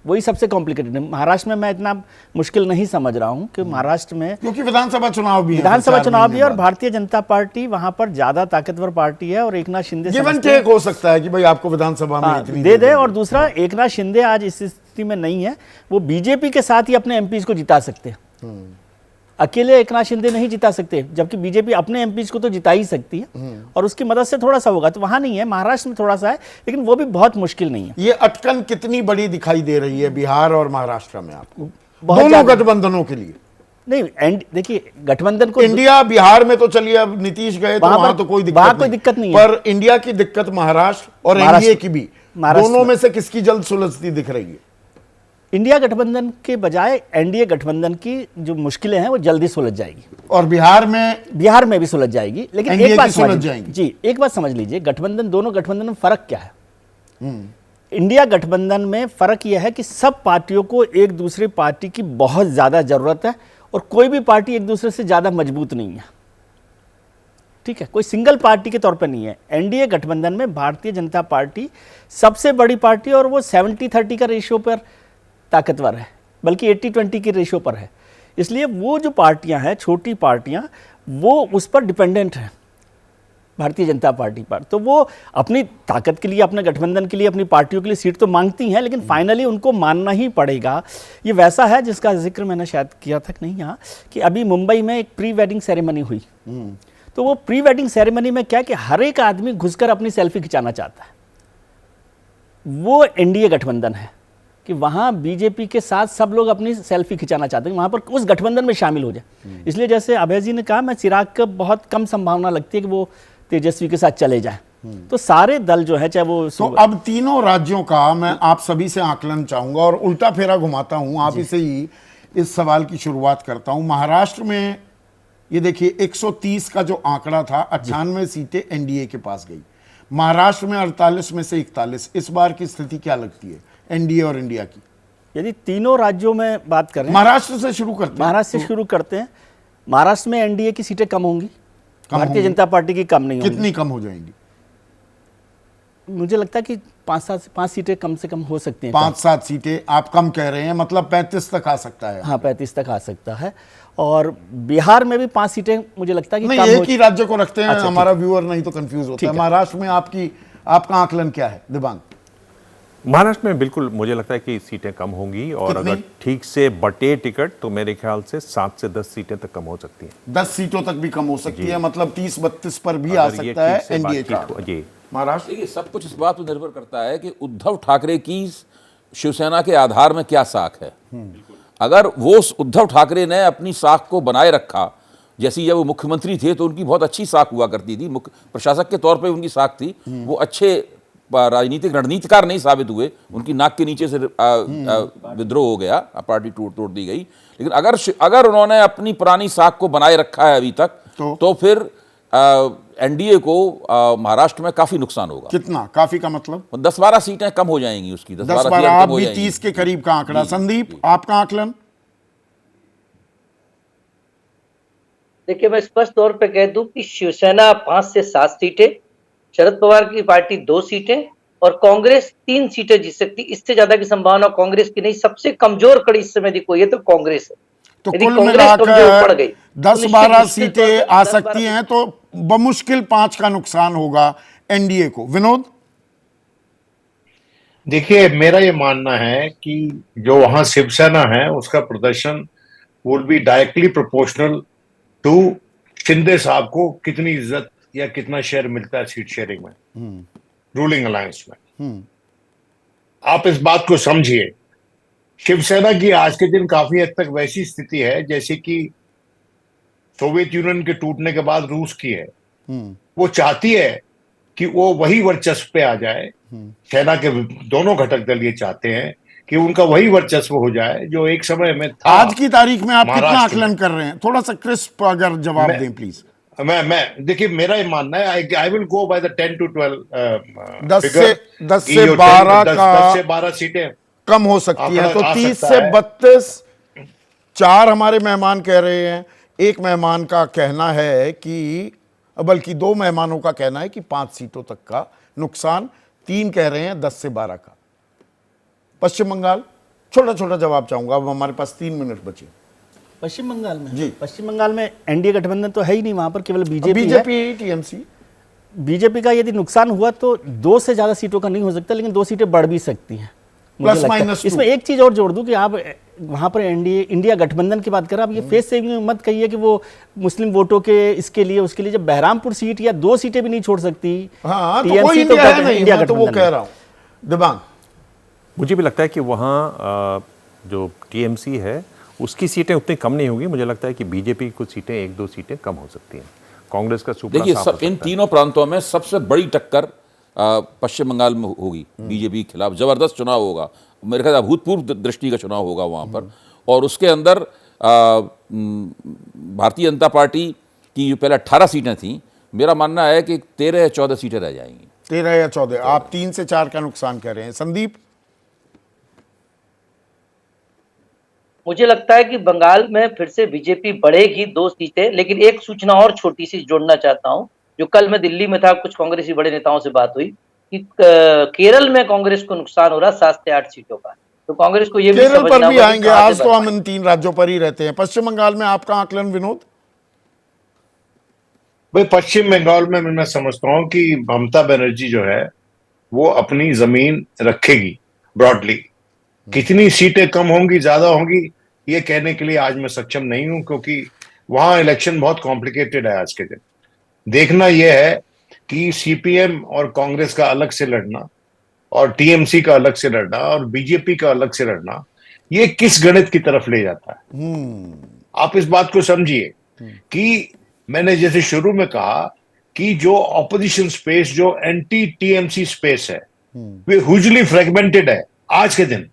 वही सबसे कॉम्प्लिकेटेड है। महाराष्ट्र में मैं इतना मुश्किल नहीं समझ रहा हूं कि महाराष्ट्र में, क्योंकि विधानसभा चुनाव भी है, विधानसभा 4 चुनाव भी है महीने और बाद। भारतीय जनता पार्टी वहां पर ज्यादा ताकतवर पार्टी है और एकनाथ शिंदे गिव एंड समझते हैं- टेक हो सकता है कि भाई आपको विधानसभा में इतनी दे दे। और दूसरा, एकनाथ शिंदे आज इस स्थिति में नहीं है, वो बीजेपी के साथ ही अपने एमपीज को जिता सकते हैं, अकेले एकनाथ शिंदे नहीं जिता सकते, जबकि बीजेपी अपने एमपीज को तो जिता ही सकती है और उसकी मदद से थोड़ा सा होगा। तो वहां नहीं है, महाराष्ट्र में थोड़ा सा है, लेकिन वो भी बहुत मुश्किल नहीं है। ये अटकन कितनी बड़ी दिखाई दे रही है बिहार और महाराष्ट्र में आपको, बहुत दोनों ज्यादा। गठबंधनों के लिए? नहीं, देखिए गठबंधन को इंडिया बिहार में तो चलिए, अब नीतीश गए तो वहां वहां पर- तो कोई वहां दिक्कत कोई नहीं, दिक्कत नहीं है। पर इंडिया की दिक्कत महाराष्ट्र और महाराष्ट्र- एनडीए की भी, महाराष्ट्र दोनों में। में से किसकी जल्द सुलझती दिख रही है? इंडिया गठबंधन के बजाय एनडीए गठबंधन की जो मुश्किलें हैं वो जल्दी सुलझ जाएगी, और बिहार में भी सुलझ जाएगी। लेकिन NDA एक बात की सुलझ समझ जाएंगी। जी, एक बात समझ लीजिए, गठबंधन, दोनों गठबंधन में फर्क क्या है। इंडिया गठबंधन में फर्क यह है कि सब पार्टियों को एक दूसरी पार्टी की बहुत ज्यादा जरूरत है और कोई भी पार्टी एक दूसरे से ज्यादा मजबूत नहीं है, ठीक है, कोई सिंगल पार्टी के तौर पर नहीं है। एनडीए गठबंधन में भारतीय जनता पार्टी सबसे बड़ी पार्टी और वो 70-30 का रेशियो पर ताकतवर है, बल्कि 80-20 की रेशियो पर है। इसलिए वो जो पार्टियां हैं, छोटी पार्टियां, वो उस पर डिपेंडेंट हैं भारतीय जनता पार्टी पर। तो वो अपनी ताकत के लिए, अपने गठबंधन के लिए, अपनी पार्टियों के लिए सीट तो मांगती हैं, लेकिन फाइनली उनको मानना ही पड़ेगा। ये वैसा है जिसका जिक्र मैंने शायद किया था कि नहीं यहाँ, कि अभी मुंबई में एक प्री वेडिंग सेरेमनी हुई, तो वो प्री वेडिंग सेरेमनी में क्या कि हर एक आदमी घुसकर अपनी सेल्फी खिंचाना चाहता है। वो एनडीए गठबंधन है कि वहाँ बीजेपी के साथ सब लोग अपनी सेल्फी खिंचाना चाहते हैं, वहाँ पर उस गठबंधन में शामिल हो जाए। इसलिए जैसे अभय जी ने कहा, मैं चिराग का बहुत कम संभावना लगती है कि वो तेजस्वी के साथ चले जाए। तो सारे दल जो है, चाहे वो, तो अब तीनों राज्यों का मैं आप सभी से आकलन चाहूंगा और उल्टा फेरा घुमाता हूं, आप इसे ही इस सवाल की शुरुआत करता हूं। महाराष्ट्र में ये देखिए 130 का जो आंकड़ा था, 98 सीटें एनडीए के पास गई। महाराष्ट्र में 48 में से 41। इस बार की स्थिति क्या लगती है एनडीए और इंडिया की? यदि तीनों राज्यों में बात करें, महाराष्ट्र से शुरू करते हैं। महाराष्ट्र से शुरू करते हैं। महाराष्ट्र में एनडीए की सीटें कम होंगी, भारतीय होंगी। जनता पार्टी की कम नहीं होंगी। कितनी कम हो जाएंगी? मुझे लगता है कि 5 सीटें कम से कम हो सकती हैं। 5-7 सीटें आप कम कह रहे हैं, मतलब 35 तक आ सकता है। हाँ, 35 तक आ सकता है। और बिहार में भी 5 सीटें मुझे लगता है कि नहीं, कम एक ही राज्य को रखते हैं, अच्छा, हमारा व्यूअर नहीं तो कंफ्यूज होता ठीक है। है। महाराष्ट्र में आपका आकलन क्या है दिबांग? महाराष्ट्र में बिल्कुल मुझे लगता है कि सीटें कम होंगी और कितनी? अगर ठीक से बटे टिकट तो मेरे ख्याल से 7 से 10 सीटें तक कम हो सकती हैं। 10 सीटों तक भी कम हो सकती है, मतलब 30-32 पर भी आ अगर ये सकता है ठीक से एनडीए बातचीत का। हो- जी। महाराष्ट्र देखिए, सब कुछ इस बात पर निर्भर करता है कि उद्धव ठाकरे की शिवसेना के आधार में क्या साख है। अगर वो उद्धव ठाकरे ने अपनी साख को बनाए रखा, जैसी जब वो मुख्यमंत्री थे तो उनकी बहुत अच्छी साख हुआ करती थी, मुख्य प्रशासक के तौर पे उनकी साख थी, वो अच्छे राजनीतिक रणनीतिकार नहीं साबित हुए, उनकी नाक के नीचे से विद्रोह हो गया, पार्टी तोड़ दी गई। लेकिन अगर उन्होंने अपनी पुरानी साख को बनाए रखा है अभी तक, तो फिर एनडीए को महाराष्ट्र में काफी नुकसान होगा। कितना? काफी का मतलब 10-12 सीटें कम हो जाएंगी उसकी, 10-12 सीटें 10-12, आप कम हो भी जाएंगी। 30 के करीब का आंकड़ा। जी, संदीप, जी। आपका आकलन? देखिए, मैं स्पष्ट तौर पे कह दूं कि शिवसेना 5 से 7 सीटें, शरद पवार की पार्टी 2 सीटें और कांग्रेस 3 सीटें जीत सकती। इससे ज्यादा की संभावना कांग्रेस की नहीं। सबसे कमजोर कड़ी इस समय देखो ये तो कांग्रेस है। तो यदि कुल कांग्रेस कमजोर पड़ मिलाकर गई तो 10-12 मुश्किल तौर सीटें पे आ 10-12 सकती हैं, तो बमुश्किल 5 का नुकसान होगा एनडीए को। विनोद? देखिए, मेरा ये मानना है कि जो वहां शिवसेना है उसका प्रदर्शन would be directly proportional to Shinde साहब को कितनी इज्जत या कितना शेयर मिलता है सीट शेयरिंग में, रूलिंग अलायंस में। आप इस बात को समझिए, शिवसेना की आज के दिन काफी हद तक वैसी स्थिति है जैसे कि सोवियत यूनियन के टूटने के बाद रूस की है। वो चाहती है कि वो वही वर्चस्व पे आ जाए। सेना के दोनों घटक दल ये चाहते हैं कि उनका वही वर्चस्व हो जाए जो एक समय में था। आज की तारीख में आप कितना महाराष्ट्र आकलन में। कर रहे हैं? थोड़ा सा क्रिस्प अगर जवाब मैं- दें प्लीज। मैं देखिए, मेरा ये मानना है, I will go by the 10 to 12 10 figure से कि जो 12 10 का से 12 सीटें कम हो सकती हैं, तो आंकड़ा आ 30 सकता से है। 32। 4 हमारे मेहमान कह रहे हैं, एक मेहमान का कहना है कि, बल्कि 2 मेहमानों का कहना है कि 5 सीटों तक का नुकसान, 3 कह रहे हैं 10 से 12 का। पश्चिम बंगाल, छोटा छोटा जवाब चाहूंगा, अब हमारे पास 3 मिनट बचे। पश्चिम बंगाल में जी। पश्चिम बंगाल में एनडीए गठबंधन तो है ही नहीं, वहां पर केवल बीजेपी है। BJP, TMC. बीजेपी का यदि नुकसान हुआ तो 2 से ज्यादा सीटों का नहीं हो सकता, लेकिन 2 सीटें बढ़ भी सकती हैं मुझे प्लस लगता है। माइनस 2। इसमें एक चीज और जोड़ दूं कि आप वहां पर एनडीए इंडिया गठबंधन की बात कर रहे हैं, आप ये फेस सेविंग मत कहिए कि वो मुस्लिम वोटों के इसके लिए उसके लिए, जब बहरामपुर सीट या 2 सीटें भी नहीं छोड़ सकती हाँ, तो TMC कोई इंडिया है नहीं, इंडिया मैं तो वो गठबंधन कह है। रहा हूं। दिबांग? मुझे भी लगता है कि वहाँ जो टीएमसी है उसकी सीटें उतनी कम नहीं होगी। मुझे लगता है कि बीजेपी की कुछ सीटें, 1-2 सीटें कम हो सकती हैं। कांग्रेस का सुपड़ा देखिए, साफ हो इन सकता है। तीनों प्रांतों में सबसे बड़ी टक्कर पश्चिम बंगाल में होगी बीजेपी के खिलाफ। जबरदस्त चुनाव होगा, मेरे ख्याल अभूतपूर्व दृष्टि का चुनाव होगा वहाँ पर। और उसके अंदर भारतीय जनता पार्टी की जो पहले 18 सीटें थीं, मेरा मानना है कि 13 या 14 सीटें रह जाएंगी। 13 या 14। आप 3 से 4 का नुकसान कह रहे हैं। संदीप? मुझे लगता है कि बंगाल में फिर से बीजेपी बढ़ेगी 2 सीटें। लेकिन एक सूचना और छोटी सी जोड़ना चाहता हूं, जो कल मैं दिल्ली में था, कुछ कांग्रेसी बड़े नेताओं से बात हुई कि केरल में कांग्रेस को नुकसान हो रहा 7 से 8 सीटों का। तो कांग्रेस को ये भी केरल समझना पर भी होगा कि आएंगे, कहां से आज तो हम बढ़ इन 3 राज्यों पर ही रहते हैं। पश्चिम बंगाल में आपका आकलन, विनोद? भाई, पश्चिम बंगाल में मैं समझता हूं कि ममता बनर्जी जो है वो अपनी जमीन रखेगी ब्रॉडली। कितनी सीटें कम होंगी, ज्यादा होंगी, ये कहने के लिए आज मैं सक्षम नहीं हूं, क्योंकि वहां इलेक्शन बहुत कॉम्प्लिकेटेड है आज के दिन। देखना यह है कि सीपीएम और कांग्रेस का अलग से लड़ना और टीएमसी का अलग से लड़ना और बीजेपी का अलग से लड़ना, ये किस गणित की तरफ ले जाता है। आप इस बात को समझिए कि मैंने जैसे शुरू में कहा कि जो ऑपोजिशन स्पेस, जो एंटी टीएमसी स्पेस है, वे ह्यूजली फ्रेगमेंटेड है आज के दिन।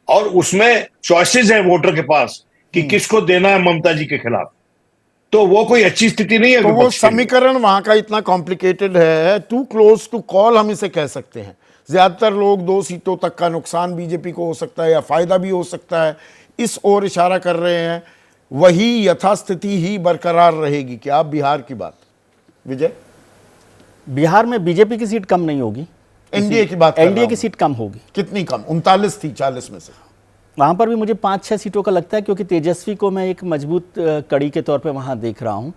और उसमें चॉइसेस है वोटर के पास कि किसको देना है ममता जी के खिलाफ। तो वो कोई अच्छी स्थिति नहीं है तो वो विपक्ष के लिए। समीकरण वहां का इतना कॉम्प्लिकेटेड है, टू क्लोज टू कॉल हम इसे कह सकते हैं। ज्यादातर लोग 2 सीटों तक का नुकसान बीजेपी को हो सकता है या फायदा भी हो सकता है, इस ओर इशारा कर रहे हैं। वही यथास्थिति ही बरकरार रहेगी क्या? आप बिहार की बात, विजय? बिहार में बीजेपी की सीट कम नहीं होगी, एनडीए की बात कर रहा एनडीए हूं। की सीट कम होगी। कितनी कम? 39 थी 40 में से। वहाँ पर भी मुझे 5-6 सीटों का लगता है, क्योंकि तेजस्वी को मैं एक मजबूत कड़ी के तौर पे वहाँ देख रहा हूँ।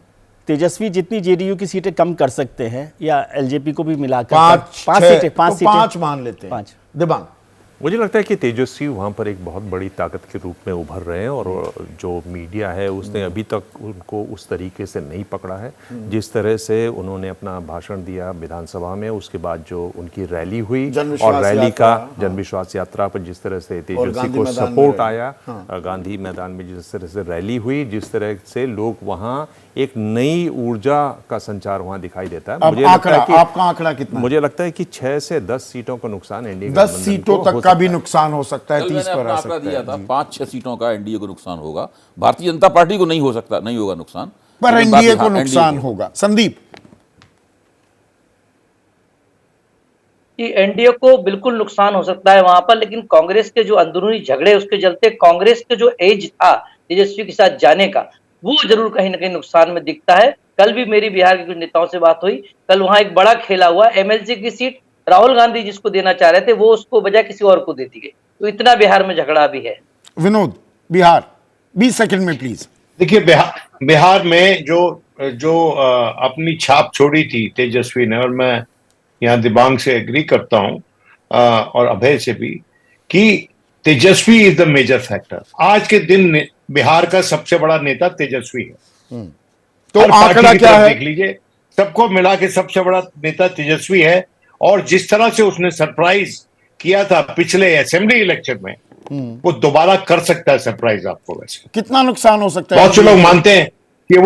तेजस्वी जितनी जेडीयू की सीटें कम कर सकते हैं या एलजेपी को भी मिलाकर 5 सीटें, 5 सीटें, 5 मान लेते हैं। 5। दिबांग? मुझे लगता है कि तेजस्वी वहाँ पर एक बहुत बड़ी ताकत के रूप में उभर रहे हैं और जो मीडिया है उसने अभी तक उनको उस तरीके से नहीं पकड़ा है जिस तरह से उन्होंने अपना भाषण दिया विधानसभा में। उसके बाद जो उनकी रैली हुई और रैली का जनविश्वास यात्रा पर जिस तरह से तेजस्वी को सपोर्ट आया, गांधी मैदान में जिस तरह से रैली हुई, जिस तरह से लोग वहाँ एक नई ऊर्जा का संचार वहाँ दिखाई देता है। मुझे लगता है कि आपका आंकड़ा कितना? मुझे लगता है कि 6 से 10 सीटों का नुकसान एनडीए 10 सीटों तक का भी नुकसान हो सकता है, कल 30 मैंने पर अपना आ आंकड़ा सकता दिया है। था, 5-6 सीटों का एनडीए को नुकसान होगा। भारतीय जनता पार्टी को नहीं हो सकता, नहीं होगा नुकसान, पर लेकिन एनडीए बाकी को हाँ, नुकसान NDA होगा। संदीप, कि एनडीए को बिल्कुल नुकसान हो सकता है वहां पर, लेकिन कांग्रेस के जो अंदरूनी झगड़े उसके चलते कांग्रेस के जो एज था तेजस्वी के साथ जाने का, वो जरूर कहीं ना कहीं नुकसान में दिखता है। कल भी मेरी बिहार के कुछ नेताओं से बात हुई, कल वहां एक बड़ा खेला हुआ, एमएलसी की सीट राहुल गांधी जिसको देना चाह रहे थे वो उसको बजाय किसी और को दे दी गई। तो इतना बिहार में झगड़ा भी है। विनोद, बिहार 20 सेकंड में प्लीज। देखिए, बिहार में जो जो अपनी छाप छोड़ी थी तेजस्वी ने, और मैं यहाँ दिबांग से एग्री करता हूँ और अभय से भी, कि तेजस्वी इज द मेजर फैक्टर। आज के दिन बिहार का सबसे बड़ा नेता तेजस्वी है। तो हर पार्टी आंकड़ा की क्या तरफ है? देख लीजिए, सबको मिला के सबसे बड़ा नेता तेजस्वी है। और जिस तरह से उसने सरप्राइज किया था पिछले असेंबली इलेक्शन में, वो दोबारा कर सकता है सरप्राइज आपको। वैसे कितना नुकसान हो सकता है? बहुत से लोग मानते हैं कि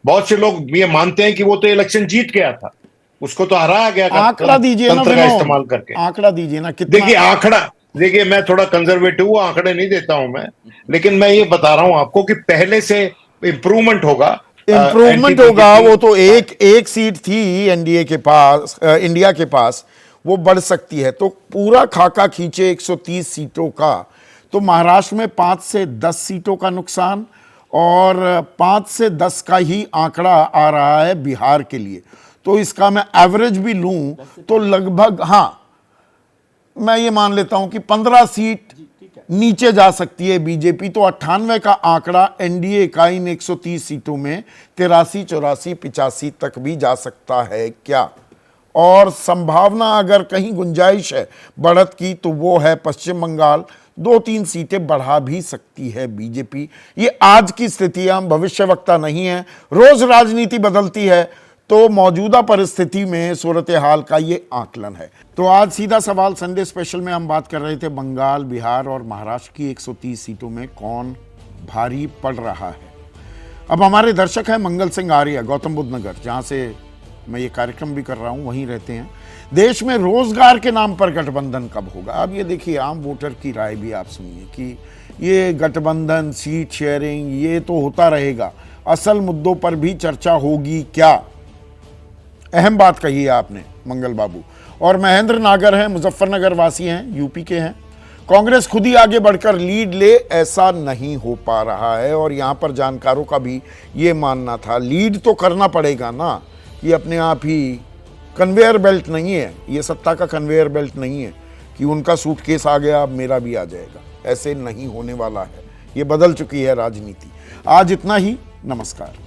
बहुत से लोग ये मानते हैं कि वो तो इलेक्शन जीत गया था, उसको तो हराया गया आंकड़ा दीजिए ना तंत्र का विनोद, इस्तेमाल करके। आंकड़ा दीजिए ना कितना। देखिए मैं थोड़ा कंजर्वेटिव हूँ, आंकड़े नहीं देता हूं मैं, लेकिन मैं ये बता रहा हूं आपको कि पहले से इंप्रूवमेंट होगा। इंप्रूवमेंट होगा। वो तो एक सीट थी एनडीए के पास, इंडिया के पास, वो बढ़ सकती है। तो पूरा खाका खींचे 130 सीटों का, तो महाराष्ट्र में 5 से 10 सीटों का नुकसान और 5 से 10 का ही आंकड़ा आ रहा है बिहार के लिए। तो इसका मैं एवरेज भी लूं तो लगभग, हाँ मैं ये मान लेता हूं कि 15 सीट नीचे जा सकती है बीजेपी। तो 98 का आंकड़ा एनडीए का इन 130 सीटों में 83, 84, 85 तक भी जा सकता है क्या? और संभावना अगर कहीं गुंजाइश है बढ़त की तो वो है पश्चिम बंगाल, 2-3 सीटें बढ़ा भी सकती है बीजेपी। ये आज की स्थितियां, भविष्यवक्ता नहीं है, रोज राजनीति बदलती है। तो मौजूदा परिस्थिति में सूरत हाल का ये आकलन है। तो आज सीधा सवाल संडे स्पेशल में हम बात कर रहे थे बंगाल, बिहार और महाराष्ट्र की 130 सीटों में कौन भारी पड़ रहा है। अब हमारे दर्शक हैं मंगल सिंह आर्य, गौतम बुद्ध नगर, जहाँ से मैं ये कार्यक्रम भी कर रहा हूँ, वहीं रहते हैं। देश में रोजगार के नाम पर गठबंधन कब होगा? अब ये देखिए, आम वोटर की राय भी आप सुनिए कि ये गठबंधन, सीट शेयरिंग, ये तो होता रहेगा, असल मुद्दों पर भी चर्चा होगी क्या? अहम बात कही है आपने मंगल बाबू। और महेंद्र नागर हैं, मुजफ्फरनगर वासी हैं, यूपी के हैं। कांग्रेस खुद ही आगे बढ़कर लीड ले, ऐसा नहीं हो पा रहा है। और यहाँ पर जानकारों का भी ये मानना था, लीड तो करना पड़ेगा ना, ये अपने आप ही कन्वेयर बेल्ट नहीं है, ये सत्ता का कन्वेयर बेल्ट नहीं है कि उनका सूटकेस आ गया अब मेरा भी आ जाएगा। ऐसे नहीं होने वाला है, ये बदल चुकी है राजनीति। आज इतना ही, नमस्कार।